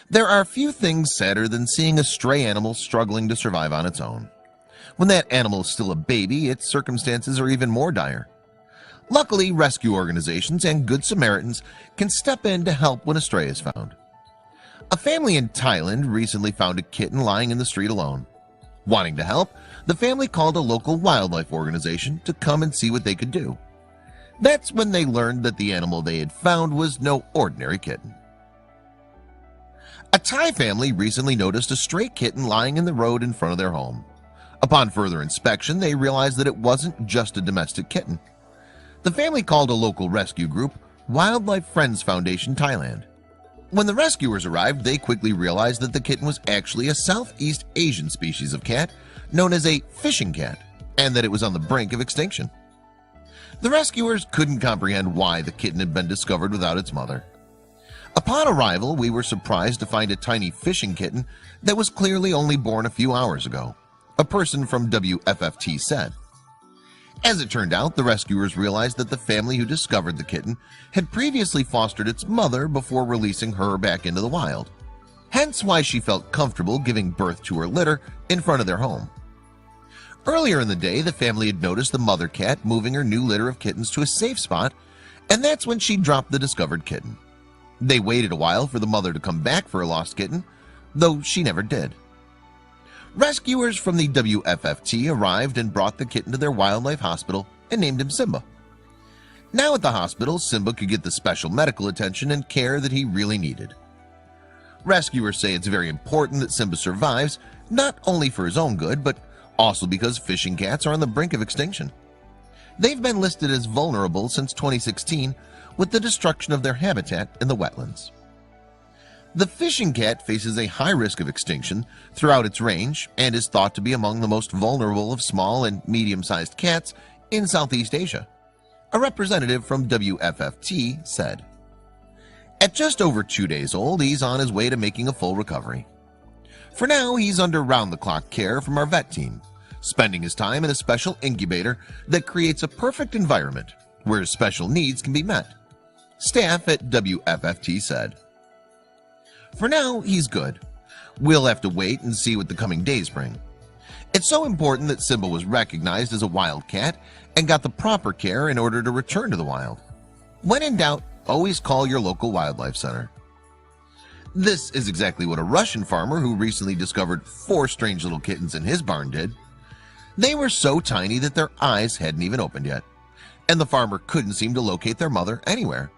There are few things sadder than seeing a stray animal struggling to survive on its own. When that animal is still a baby, its circumstances are even more dire. Luckily, rescue organizations and Good Samaritans can step in to help when a stray is found. A family in Thailand recently found a kitten lying in the street alone. Wanting to help, the family called a local wildlife organization to come and see what they could do. That's when they learned that the animal they had found was no ordinary kitten. A Thai family recently noticed a stray kitten lying in the road in front of their home. Upon further inspection, they realized that it wasn't just a domestic kitten. The family called a local rescue group, Wildlife Friends Foundation Thailand. When the rescuers arrived, they quickly realized that the kitten was actually a Southeast Asian species of cat known as a fishing cat, and that it was on the brink of extinction. The rescuers couldn't comprehend why the kitten had been discovered without its mother. Upon arrival, we were surprised to find a tiny fishing kitten that was clearly only born a few hours ago, a person from WFFT said. As it turned out, the rescuers realized that the family who discovered the kitten had previously fostered its mother before releasing her back into the wild, hence why she felt comfortable giving birth to her litter in front of their home. Earlier in the day, the family had noticed the mother cat moving her new litter of kittens to a safe spot, and that's when she dropped the discovered kitten. They waited a while for the mother to come back for her lost kitten, though she never did. Rescuers from the WFFT arrived and brought the kitten to their wildlife hospital and named him Simba. Now at the hospital, Simba could get the special medical attention and care that he really needed. Rescuers say it's very important that Simba survives, not only for his own good, but also because fishing cats are on the brink of extinction. They've been listed as vulnerable since 2016 with the destruction of their habitat in the wetlands. The fishing cat faces a high risk of extinction throughout its range and is thought to be among the most vulnerable of small and medium-sized cats in Southeast Asia, a representative from WFFT said. At just over 2 days old, he's on his way to making a full recovery. For now, he's under round-the-clock care from our vet team, spending his time in a special incubator that creates a perfect environment where his special needs can be met, staff at WFFT said. For now, he's good. We'll have to wait and see what the coming days bring. It's so important that Simba was recognized as a wild cat and got the proper care in order to return to the wild. When in doubt, always call your local wildlife center. This is exactly what a Russian farmer who recently discovered 4 strange little kittens in his barn did. They were so tiny that their eyes hadn't even opened yet, and the farmer couldn't seem to locate their mother anywhere.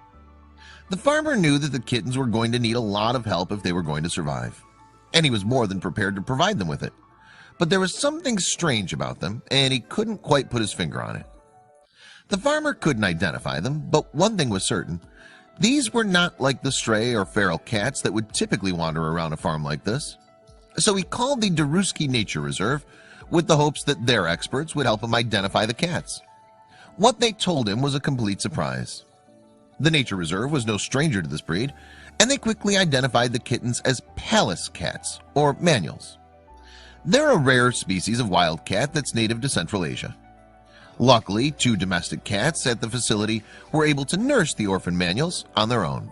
The farmer knew that the kittens were going to need a lot of help if they were going to survive, and he was more than prepared to provide them with it. But there was something strange about them, and he couldn't quite put his finger on it. The farmer couldn't identify them, but one thing was certain. These were not like the stray or feral cats that would typically wander around a farm like this. So he called the Daruski Nature Reserve with the hopes that their experts would help him identify the cats. What they told him was a complete surprise. The nature reserve was no stranger to this breed, and they quickly identified the kittens as Pallas cats, or manuals. They're a rare species of wild cat that's native to Central Asia. Luckily, 2 domestic cats at the facility were able to nurse the orphan manuals on their own.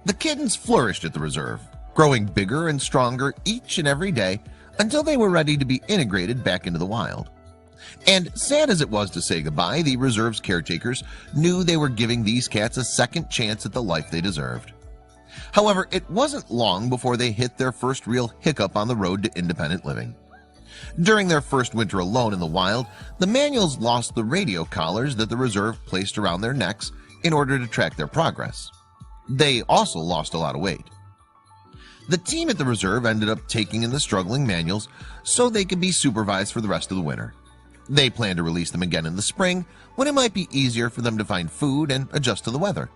The kittens flourished at the reserve, growing bigger and stronger each and every day until they were ready to be integrated back into the wild. And sad as it was to say goodbye, the reserve's caretakers knew they were giving these cats a second chance at the life they deserved. However, it wasn't long before they hit their first real hiccup on the road to independent living. During their first winter alone in the wild, the manuals lost the radio collars that the reserve placed around their necks in order to track their progress. They also lost a lot of weight. The team at the reserve ended up taking in the struggling manuals so they could be supervised for the rest of the winter. They plan to release them again in the spring when it might be easier for them to find food and adjust to the weather.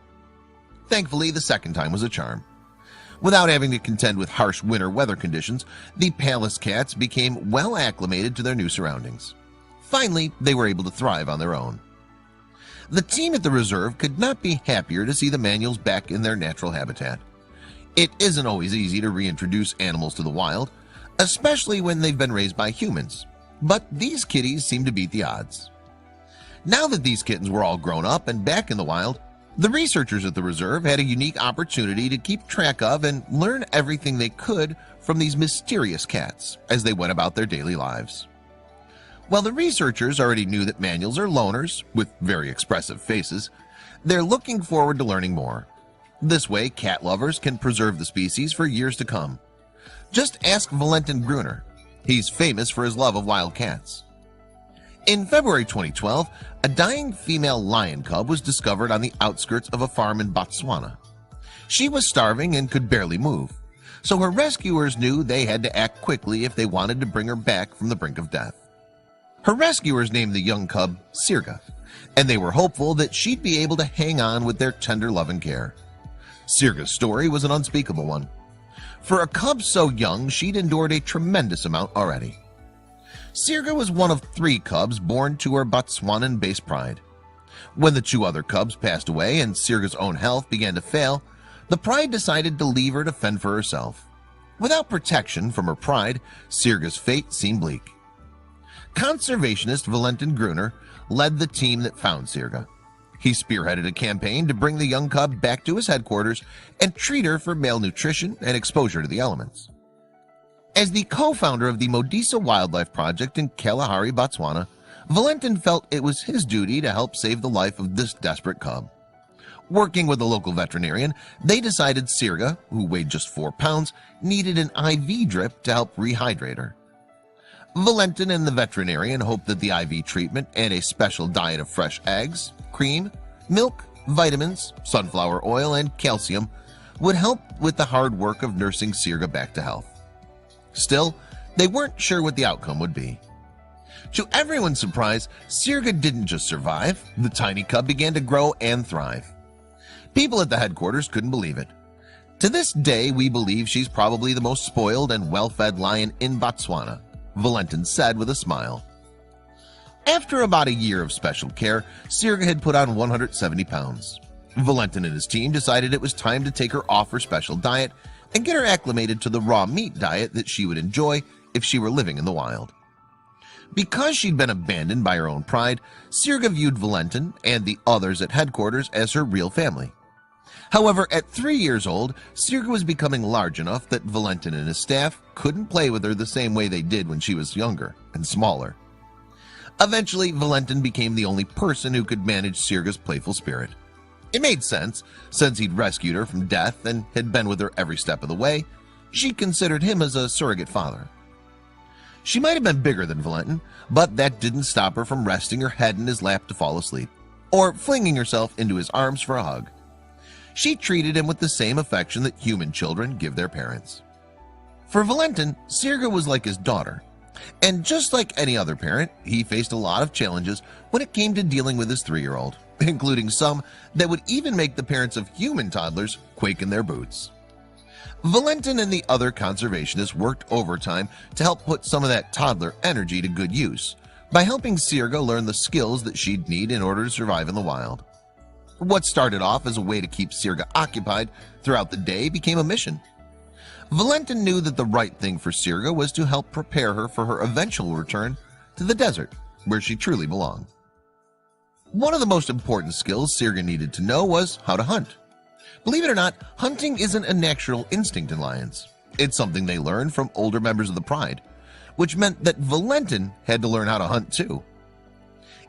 Thankfully, the second time was a charm. Without having to contend with harsh winter weather conditions, the Pallas cats became well acclimated to their new surroundings. Finally, they were able to thrive on their own. The team at the reserve could not be happier to see the manuals back in their natural habitat. It isn't always easy to reintroduce animals to the wild, especially when they've been raised by humans. But these kitties seem to beat the odds. Now that these kittens were all grown up and back in the wild, The researchers at the reserve had a unique opportunity to keep track of and learn everything they could from these mysterious cats as they went about their daily lives. While the researchers already knew that manuals are loners with very expressive faces, they're looking forward to learning more. This way, cat lovers can preserve the species for years to come. Just ask Valentin Gruner. He's famous for his love of wild cats. In February 2012, a dying female lion cub was discovered on the outskirts of a farm in Botswana. She was starving and could barely move, so her rescuers knew they had to act quickly if they wanted to bring her back from the brink of death. Her rescuers named the young cub Sirga, and they were hopeful that she'd be able to hang on with their tender love and care. Sirga's story was an unspeakable one. For a cub so young, she'd endured a tremendous amount already. Sirga was one of 3 cubs born to her Botswanan-based pride. When the 2 other cubs passed away and Sirga's own health began to fail, the pride decided to leave her to fend for herself. Without protection from her pride, Sirga's fate seemed bleak. Conservationist Valentin Gruner led the team that found Sirga. He spearheaded a campaign to bring the young cub back to his headquarters and treat her for malnutrition and exposure to the elements. As the co-founder of the Modisa Wildlife Project in Kalahari, Botswana, Valentin felt it was his duty to help save the life of this desperate cub. Working with a local veterinarian, they decided Sirga, who weighed just 4 pounds, needed an IV drip to help rehydrate her. Valentin and the veterinarian hoped that the IV treatment and a special diet of fresh eggs, cream, milk, vitamins, sunflower oil, and calcium would help with the hard work of nursing Sirga back to health. Still, they weren't sure what the outcome would be. To everyone's surprise, Sirga didn't just survive, the tiny cub began to grow and thrive. People at the headquarters couldn't believe it. To this day, we believe she's probably the most spoiled and well-fed lion in Botswana, Valentin said with a smile. After about a year of special care, Sirga had put on 170 pounds. Valentin and his team decided it was time to take her off her special diet and get her acclimated to the raw meat diet that she would enjoy if she were living in the wild. Because she'd been abandoned by her own pride, Sirga viewed Valentin and the others at headquarters as her real family. However, at 3 years old, Sirga was becoming large enough that Valentin and his staff couldn't play with her the same way they did when she was younger and smaller. Eventually, Valentin became the only person who could manage Sirga's playful spirit. It made sense, since he'd rescued her from death and had been with her every step of the way. She considered him as a surrogate father. She might have been bigger than Valentin, but that didn't stop her from resting her head in his lap to fall asleep, or flinging herself into his arms for a hug. She treated him with the same affection that human children give their parents. For Valentin, Sirga was like his daughter, and just like any other parent, he faced a lot of challenges when it came to dealing with his 3-year-old, including some that would even make the parents of human toddlers quake in their boots. Valentin and the other conservationists worked overtime to help put some of that toddler energy to good use by helping Sirga learn the skills that she'd need in order to survive in the wild. What started off as a way to keep Sirga occupied throughout the day became a mission. Valentin knew that the right thing for Sirga was to help prepare her for her eventual return to the desert, where she truly belonged. One of the most important skills Sirga needed to know was how to hunt. Believe it or not, hunting isn't a natural instinct in lions. It's something they learned from older members of the pride, which meant that Valentin had to learn how to hunt too.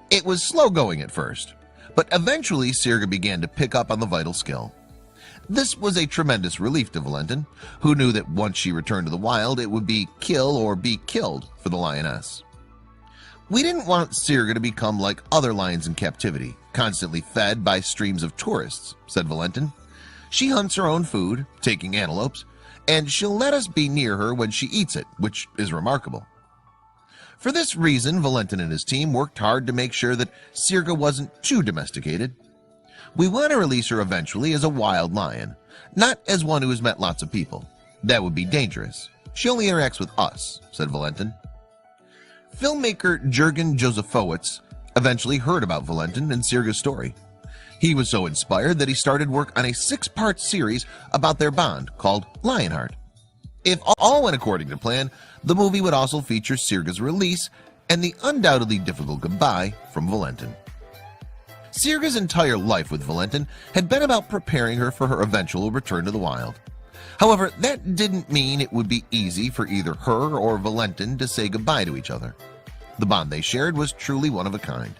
It was slow going at first, but eventually Sirga began to pick up on the vital skill. This was a tremendous relief to Valentin, who knew that once she returned to the wild, it would be kill or be killed for the lioness. We didn't want Sirga to become like other lions in captivity, constantly fed by streams of tourists, said Valentin. She hunts her own food, taking antelopes, and she'll let us be near her when she eats it, which is remarkable. For this reason, Valentin and his team worked hard to make sure that Sirga wasn't too domesticated. We want to release her eventually as a wild lion, not as one who has met lots of people. That would be dangerous. She only interacts with us, said Valentin. Filmmaker Jurgen Josefowicz eventually heard about Valentin and Sirga's story. He was so inspired that he started work on a 6-part series about their bond called Lionheart. If all went according to plan, the movie would also feature Sirga's release and the undoubtedly difficult goodbye from Valentin. Sirga's entire life with Valentin had been about preparing her for her eventual return to the wild. However, that didn't mean it would be easy for either her or Valentin to say goodbye to each other. The bond they shared was truly one of a kind.